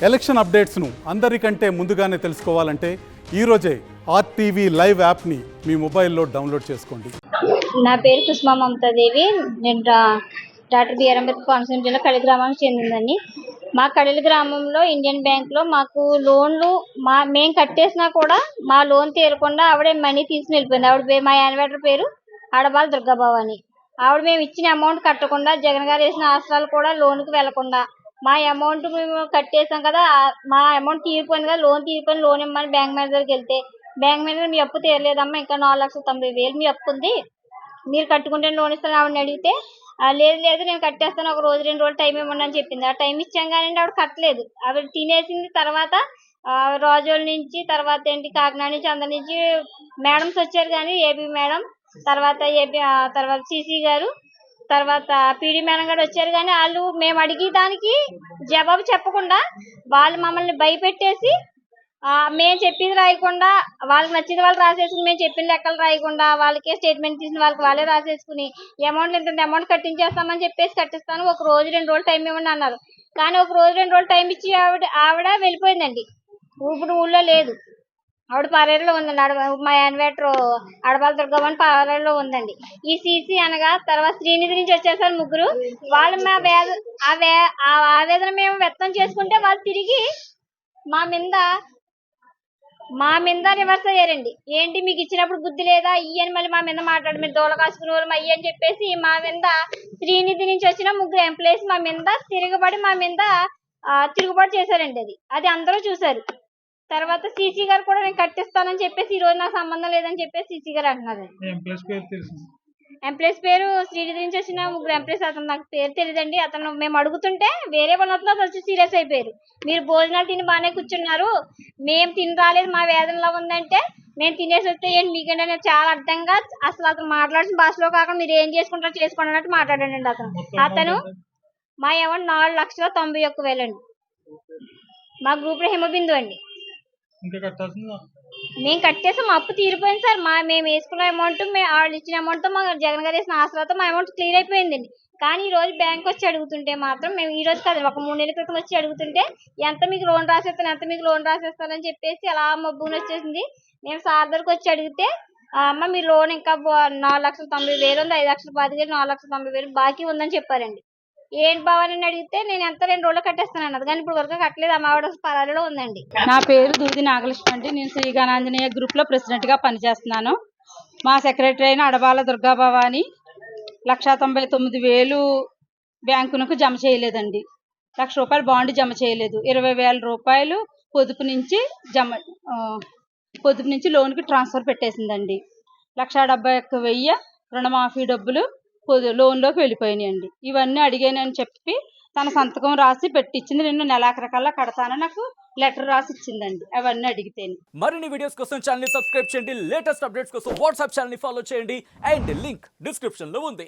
Election అప్డేట్స్ను అందరికంటే ముందుగానే తెలుసుకోవాలంటే ఈరోజే ఆర్టీవీ లైవ్ యాప్ని మీ మొబైల్లో డౌన్లోడ్ చేసుకోండి. నా పేరు కుసుమ మమతాదేవి. నేను డాక్టర్ బిఆర్ అంబేద్కర్ కోనసీమ జిల్లా కడలి గ్రామానికి చెందిందండి. మా కడలి గ్రామంలో ఇండియన్ బ్యాంక్లో మాకు లోన్లు మేము కట్టేసినా కూడా మా లోన్ తీరకుండా ఆవిడ మనీ తీసుకుని వెళ్ళిపోయింది. ఆవిడ మా యాన్వేటర్ పేరు ఆడబాల దుర్గాభవాని. ఆవిడ మేము ఇచ్చిన అమౌంట్ కట్టకుండా, జగన్ గారు వేసిన ఆసరాలు కూడా లోన్కి వెళ్లకుండా మా అమౌంట్ మేము కట్టేసాం కదా, మా అమౌంట్ తీరిపోయింది కదా, లోన్ తీరిపోయింది, లోన్ ఇమ్మని బ్యాంక్ మేనేజర్కి వెళ్తే బ్యాంక్ మేనేజర్ మీ అప్పు తీరలేదమ్మా, ఇంకా 4,90,000 మీ అప్పు ఉంది, మీరు కట్టుకుంటే లోన్ ఇస్తాను ఆవిడని అడిగితే లేదు లేదు నేను కట్టేస్తాను, ఒక రోజు 2 రోజులు టైం ఇవ్వండి అని చెప్పింది. ఆ టైం ఇచ్చాం కానీ ఆవిడ కట్టలేదు. ఆవిడ తినేసింది. తర్వాత రాజోల నుంచి, తర్వాత ఏంటి కాకినాడ నుంచి, అందరి నుంచి మేడమ్స్ వచ్చారు కానీ ఏబీ మేడం, తర్వాత తర్వాత సిసి గారు, తర్వాత పీడీ మేడం గారు వచ్చారు కానీ వాళ్ళు మేము అడిగే దానికి జవాబు చెప్పకుండా వాళ్ళు మమ్మల్ని భయపెట్టేసి మేము చెప్పింది రాయకుండా వాళ్ళకి నచ్చింది వాళ్ళు రాసేసుకుని, మేము చెప్పిన లెక్కలు రాయకుండా వాళ్ళకే స్టేట్మెంట్ తీసిన వాళ్ళకి వాళ్ళే రాసేసుకుని అమౌంట్ ఇంత అమౌంట్ కట్టించేస్తామని చెప్పేసి కట్టిస్తాను, ఒక రోజు 2 రోజులు టైం ఇవ్వండి అన్నారు. కానీ ఒక రోజు 2 రోజులు టైం ఇచ్చి ఆవిడ వెళ్ళిపోయిందండి. ఇప్పుడు ఊళ్ళో లేదు. ఆవిడ పారేరులో ఉందండి. మా యాన్వేటర్ ఆడబాల దుర్గవ్వని పారేరులో ఉందండి. ఈ సీసీ అనగా తర్వాత శ్రీనిధి నుంచి వచ్చేసారు ముగ్గురు. వాళ్ళు ఆవేదన మేము వ్యక్తం చేసుకుంటే వాళ్ళు తిరిగి మా మీద రివర్స్ అయ్యారండి. ఏంటి మీకు ఇచ్చినప్పుడు బుద్ధి లేదా అని మళ్ళీ మా మీద మాట్లాడు, మీరు దోల కాసుకునే వాళ్ళు అయ్యి అని చెప్పేసి మా మీద శ్రీనిధి నుంచి వచ్చిన ముగ్గురు ఎంప్లాయీస్ మా మీద తిరుగుబాటు చేశారండి. అది అందరూ చూశారు. తర్వాత సీసీ గారు కూడా నేను కట్టిస్తానని చెప్పేసి ఈ రోజు నాకు సంబంధం లేదని చెప్పేసి సీసీ గారు అంటున్నారు. ఎంప్లాయీస్ పేరు శ్రీనిధి నుంచి వచ్చిన ముగ్గురు ఎంప్లాయీస్, అతను నాకు పేరు తెలియదండి. అతను మేము అడుగుతుంటే వేరే వాళ్ళతో వచ్చి సీరియస్ అయిపోయారు. మీరు భోజనాలు తిని బాగానే కూర్చున్నారు, మేము తిని రాలేదు, మా వేదనలో ఉందంటే మేము తినేసి వస్తే ఏంటి మీకంటే చాలా అర్థంగా అసలు అతను మాట్లాడిన భాషలో కాకుండా మీరు ఏం చేసుకుంటారో చేసుకోండి అన్నట్టు మాట్లాడండి. అతను మా అమౌంట్ 4,91,000 అండి. మా గ్రూప్ లో హిమబిందు అండి. మేము కట్టేసాం, మా అప్పు తీరిపోయింది సార్. మేము వేసుకున్న అమౌంట్, వాళ్ళు ఇచ్చిన అమౌంట్ తో, మా జగన్ గారు వేసిన ఆసరాతో మా అమౌంట్ క్లియర్ అయిపోయిందండి. కానీ ఈ రోజు బ్యాంక్ వచ్చి అడుగుతుంటే మాత్రం, మేము ఈ రోజు కాదు ఒక 3 నెలల క్రితం వచ్చి అడుగుతుంటే ఎంత మీకు లోన్ రాసేస్తానని చెప్పేసి అలా మబ్బుని వచ్చేసింది. మేము సార్ దగ్గరకు వచ్చి అడిగితే అమ్మ మీ లోన్ ఇంకా 4,90,000 ఉంది, 5,25,000, 4,90,000 బాకీ ఉందని చెప్పారండి. ఏంటి బావని అడిగితే నేను ఎంత 2 రోజులు కట్టేస్తాను అన్నది. కానీ ఇప్పుడు వరకు కట్టలేదు. అమ్మావిడ పరాలలో ఉందండి. నా పేరు దూది నాగలక్ష్మి అండి. నేను శ్రీ గణాంజనేయ గ్రూప్ లో ప్రెసిడెంట్ గా పనిచేస్తున్నాను. మా సెక్రటరీ అయిన అడబాల దుర్గాభవాని 1,99,000 బ్యాంకునకు జమ చేయలేదండి. ₹1,00,000 బాండ్ జమ చేయలేదు. 20,000 రూపాయలు పొదుపు నుంచి లోన్కి ట్రాన్స్ఫర్ పెట్టేసిందండి. 1,71,000 రుణమాఫీ డబ్బులు లోన్లోకి వెళ్ళిపోయినాయండి. ఇవన్నీ అడిగానని చెప్పి తన సంతకం రాసి పెట్టించింది. నిన్ను నెలాఖరికల్లా కడతానని నాకు లెటర్ రాసి ఇచ్చిందండి. అవన్నీ అడిగితేనే. మరిన్ని వీడియోస్ కోసం ఛానల్ ని సబ్స్క్రైబ్ చేయండి. లేటెస్ట్ అప్డేట్స్ కోసం వాట్సాప్ ఛానల్ ని ఫాలో చేయండి. అండ్ లింక్ డిస్క్రిప్షన్ లో ఉంది.